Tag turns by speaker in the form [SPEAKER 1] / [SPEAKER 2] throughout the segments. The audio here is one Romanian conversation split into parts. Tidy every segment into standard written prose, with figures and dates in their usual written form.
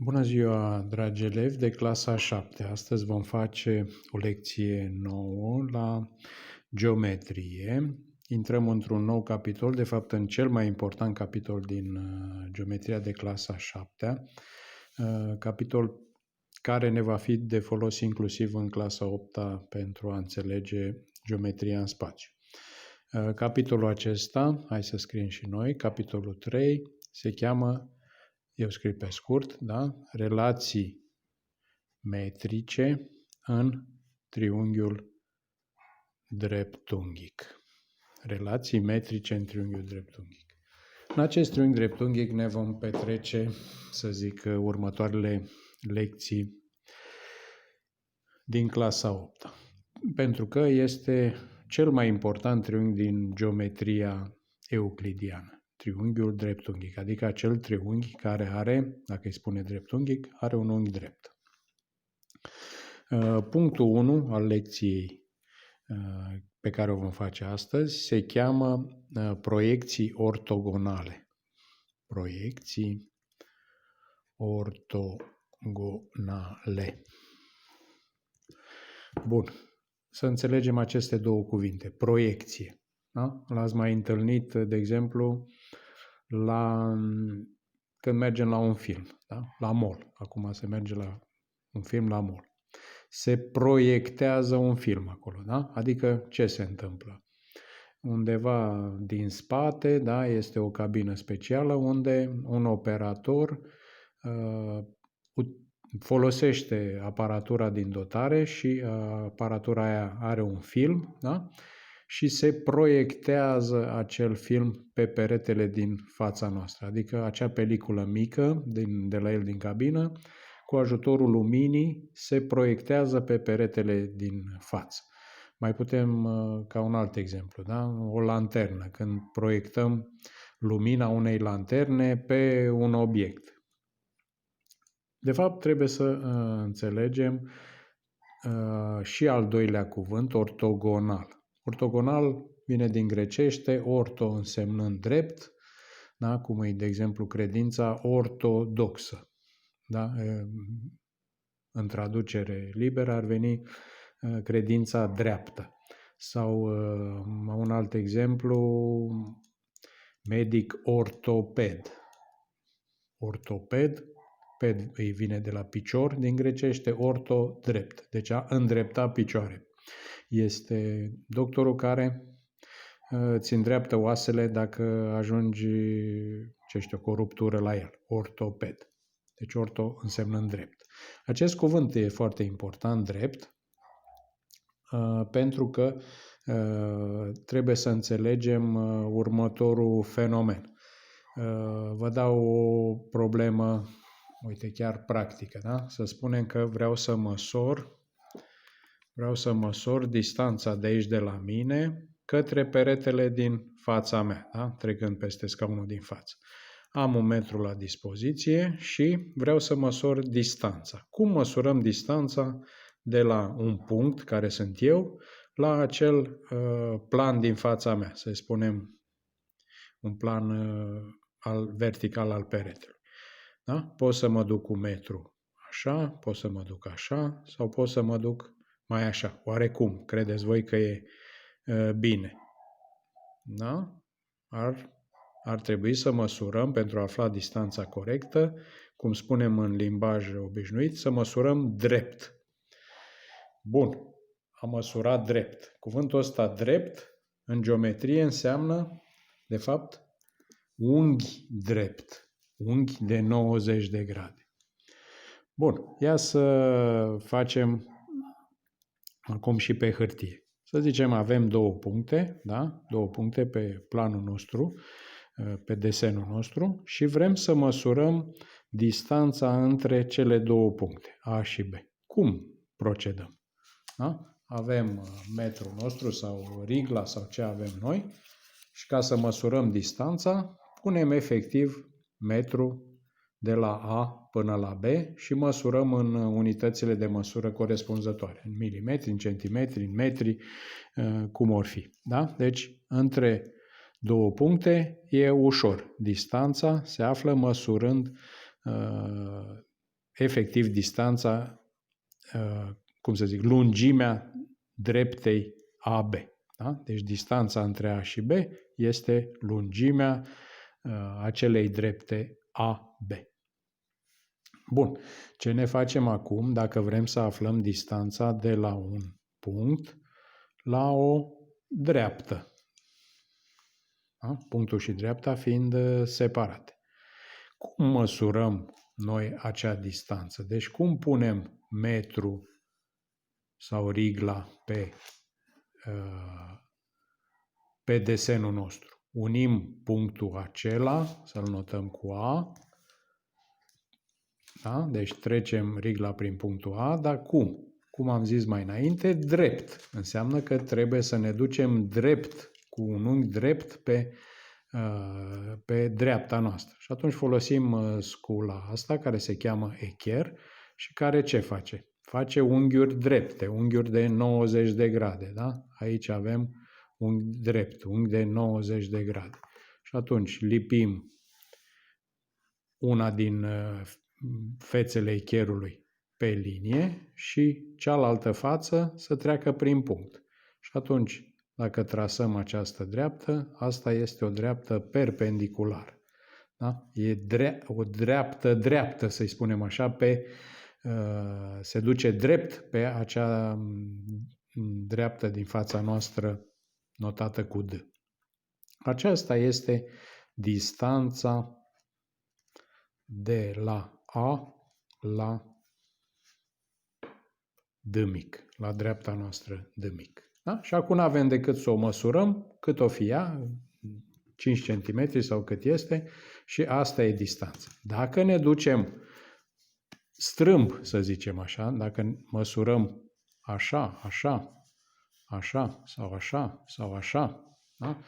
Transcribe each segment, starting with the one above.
[SPEAKER 1] Bună ziua, dragi elevi de clasa a 7. Astăzi vom face o lecție nouă la geometrie. Intrăm într-un nou capitol, de fapt în cel mai important capitol din geometria de clasa a 7, capitol care ne va fi de folos inclusiv în clasa 8 pentru a înțelege geometria în spațiu. Capitolul acesta, hai să scriem și noi, capitolul 3, se cheamă, eu scriu pe scurt, da? Relații metrice în triunghiul dreptunghic. Relații metrice în triunghiul dreptunghic. În acest triunghi dreptunghic ne vom petrece, să zic, următoarele lecții din clasa 8. Pentru că este cel mai important triunghi din geometria euclidiană. Triunghiul dreptunghic, adică acel triunghi care are, dacă îi spune dreptunghic, are un unghi drept. Punctul 1 al lecției pe care o vom face astăzi se cheamă proiecții ortogonale. Proiecții ortogonale. Bun. Să înțelegem aceste două cuvinte. Proiecție. Da? L-ați mai întâlnit, de exemplu, când mergem la un film, da? La mall. Acum se merge la un film la mall. Se proiectează un film acolo, da? Adică ce se întâmplă? Undeva din spate, da, este o cabină specială unde un operator folosește aparatura din dotare și aparatura aia are un film, da? Și se proiectează acel film pe peretele din fața noastră, adică acea peliculă mică de la el din cabină, cu ajutorul luminii se proiectează pe peretele din față. Mai putem, ca un alt exemplu, da? O lanternă, când proiectăm lumina unei lanterne pe un obiect. De fapt, trebuie să înțelegem și al doilea cuvânt, ortogonal. Ortogonal vine din grecește, orto însemnând drept, da? Cum e, de exemplu, credința ortodoxă. Da? În traducere liberă ar veni credința dreaptă. Sau un alt exemplu, medic ortoped. Ortoped, ped îi vine de la picior din grecește, orto drept, deci a îndrepta picioare. Este doctorul care îți îndreaptă oasele dacă ajungi, cu o ruptură la el, ortoped. Deci orto însemnând drept. Acest cuvânt e foarte important, drept, pentru că trebuie să înțelegem următorul fenomen. Vă dau o problemă, uite, chiar practică, da? Să spunem că vreau să măsor distanța de aici de la mine către peretele din fața mea, da? Trecând peste scaunul din față. Am 1 metru la dispoziție și vreau să măsor distanța. Cum măsurăm distanța de la un punct, care sunt eu, la acel plan din fața mea, să spunem un plan vertical al peretelui. Da? Pot să mă duc cu 1 metru așa, pot să mă duc așa sau pot să mă duc mai așa. Oarecum, credeți voi că e bine? Da? Ar trebui să măsurăm, pentru a afla distanța corectă, cum spunem în limbaj obișnuit, să măsurăm drept. Bun, am măsurat drept. Cuvântul ăsta drept, în geometrie, înseamnă, de fapt, unghi drept. Unghi de 90 de grade. Bun, ia să facem acum și pe hârtie. Să zicem, avem 2 puncte, da? 2 puncte pe planul nostru, pe desenul nostru și vrem să măsurăm distanța între cele 2 puncte, A și B. Cum procedăm? Da? Avem metrul nostru sau rigla sau ce avem noi și ca să măsurăm distanța, punem efectiv metru de la A până la B și măsurăm în unitățile de măsură corespunzătoare, în milimetri, în centimetri, în metri, cum or fi. Da? Deci, între 2 puncte e ușor. Distanța se află măsurând efectiv distanța, lungimea dreptei AB. Da? Deci distanța între A și B este lungimea acelei drepte AB. Bun. Ce ne facem acum dacă vrem să aflăm distanța de la un punct la o dreaptă? Da? Punctul și dreapta fiind separate. Cum măsurăm noi acea distanță? Deci cum punem metru sau rigla pe desenul nostru? Unim punctul acela, să-l notăm cu A, da? Deci trecem rigla prin punctul A, dar cum? Cum am zis mai înainte, drept. Înseamnă că trebuie să ne ducem drept, cu un unghi drept pe dreapta noastră. Și atunci folosim scula asta, care se cheamă echer, și care ce face? Face unghiuri drepte, unghiuri de 90 de grade. Da? Aici avem unghi drept, unghi de 90 de grade. Și atunci lipim una din fețele echerului pe linie și cealaltă față să treacă prin punct. Și atunci, dacă trasăm această dreaptă, asta este o dreaptă perpendiculară. Da? E o dreaptă, să-i spunem așa, se duce drept pe acea dreaptă din fața noastră notată cu D. Aceasta este distanța de la A la D mic, la dreapta noastră D mic. Da? Și acum avem decât să o măsurăm, cât o fi ea, 5 cm sau cât este, și asta e distanța. Dacă ne ducem strâmb, să zicem așa, dacă măsurăm așa, așa, așa sau așa sau așa, da?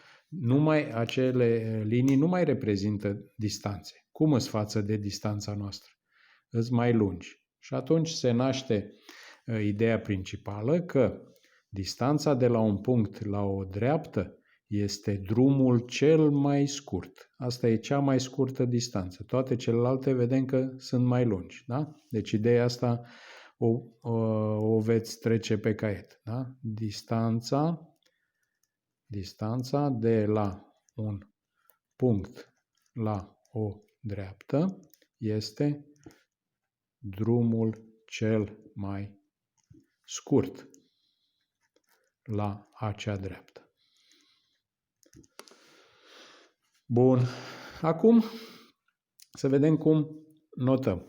[SPEAKER 1] Acele linii nu mai reprezintă distanțe. Cum îs față de distanța noastră? Îs mai lungi. Și atunci se naște ideea principală că distanța de la un punct la o dreaptă este drumul cel mai scurt. Asta e cea mai scurtă distanță. Toate celelalte vedem că sunt mai lungi. Da? Deci ideea asta o veți trece pe caiet. Da? Distanța de la un punct la o dreaptă este drumul cel mai scurt la acea dreaptă. Bun. Acum să vedem cum notăm.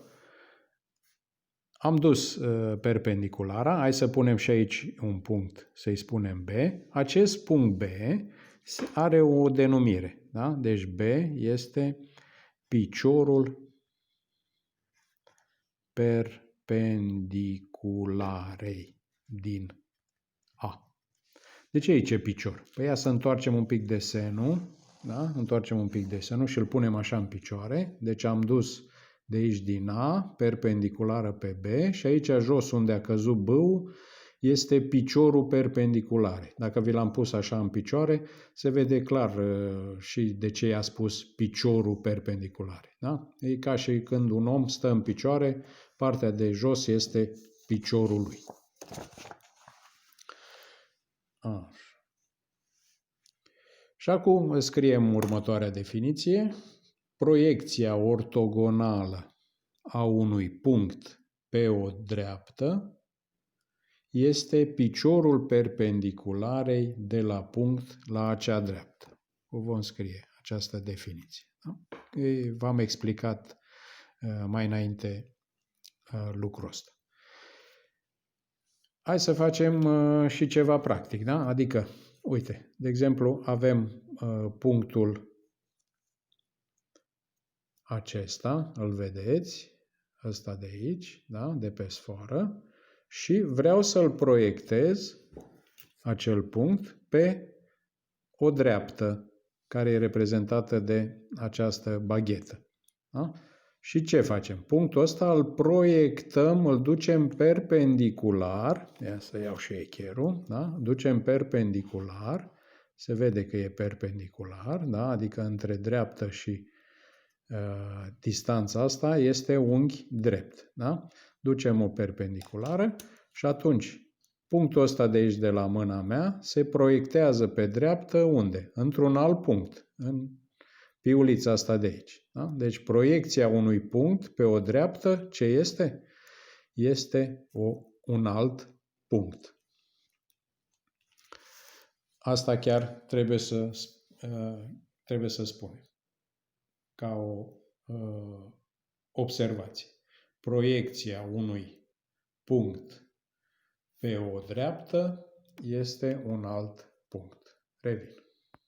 [SPEAKER 1] Am dus perpendiculara, hai să punem și aici un punct, să-i spunem B. Acest punct B are o denumire, da? Deci B este piciorul perpendicularei din A. De ce aici e picior? Păi ia să întoarcem un pic desenul, da? Întoarcem un pic desenul și îl punem așa în picioare. Deci am dus de aici din A, perpendiculară pe B, și aici jos unde a căzut B-ul este piciorul perpendiculare. Dacă vi l-am pus așa în picioare, se vede clar și de ce i-a spus piciorul perpendiculare. Da? E ca și când un om stă în picioare, partea de jos este piciorul lui. Așa. Și acum scriem următoarea definiție. Proiecția ortogonală a unui punct pe o dreaptă este piciorul perpendicularei de la punct la acea dreaptă. O vom scrie această definiție. Da? V-am explicat mai înainte lucrul ăsta. Hai să facem și ceva practic, da? Adică, uite, de exemplu, avem punctul acesta, îl vedeți, ăsta de aici, da? De pe sfoară, și vreau să-l proiectez, acel punct, pe o dreaptă care e reprezentată de această baghetă. Da? Și ce facem? Punctul ăsta îl proiectăm, îl ducem perpendicular, ia să iau și echerul, da? Ducem perpendicular, se vede că e perpendicular, da? Adică între dreaptă și distanța asta este unghi drept. Da? Ducem o perpendiculară și atunci punctul ăsta de aici de la mâna mea se proiectează pe dreaptă unde? Într-un alt punct, în piulița asta de aici. Da? Deci proiecția unui punct pe o dreaptă, ce este? Este un alt punct. Asta chiar trebuie să spunem ca o observație. Proiecția unui punct pe o dreaptă este un alt punct. Revin.